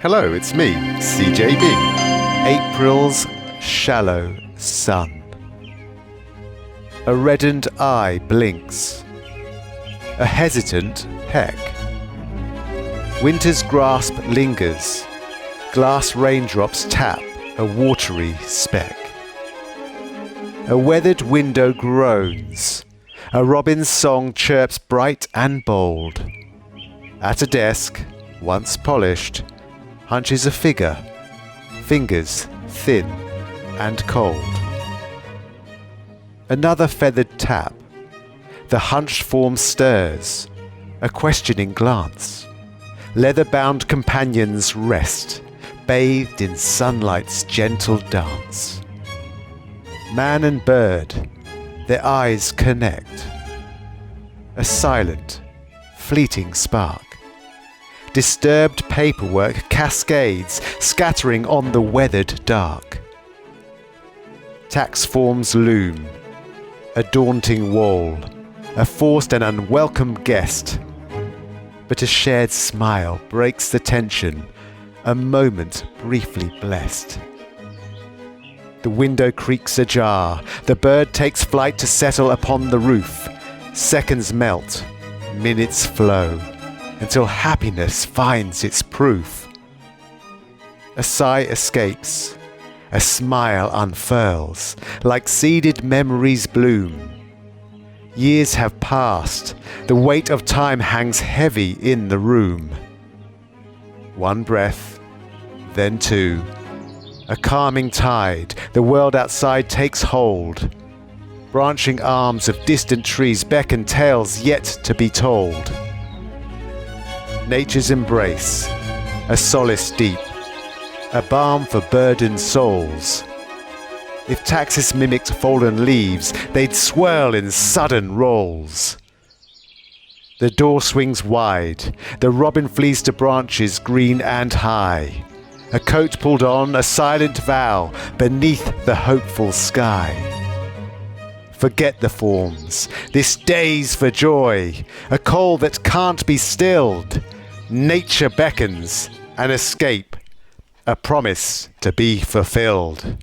Hello, it's me, CJB. April's shallow sun. A reddened eye blinks. A hesitant peck. Winter's grasp lingers. Glass raindrops tap a watery speck. A weathered window groans. A robin's song chirps bright and bold. At a desk, once polished, hunches a figure, fingers thin and cold. Another feathered tap. The hunched form stirs, a questioning glance. Leather-bound companions rest, bathed in sunlight's gentle dance. Man and bird, their eyes connect. A silent, fleeting spark. Disturbed paperwork cascades, scattering on the weathered dark. Tax forms loom, a daunting wall, a forced and unwelcome guest. But a shared smile breaks the tension, a moment briefly blessed. The window creaks ajar, the bird takes flight to settle upon the roof. Seconds melt, minutes flow, until happiness finds its proof. A sigh escapes, a smile unfurls, like seeded memories bloom. Years have passed, the weight of time hangs heavy in the room. One breath, then two. A calming tide, the world outside takes hold. Branching arms of distant trees beckon tales yet to be told. Nature's embrace, a solace deep, a balm for burdened souls. If taxis mimicked fallen leaves, they'd swirl in sudden rolls. The door swings wide, the robin flees to branches green and high. A coat pulled on, a silent vow beneath the hopeful sky. Forget the forms, this day's for joy, a call that can't be stilled. Nature beckons, an escape, a promise to be fulfilled.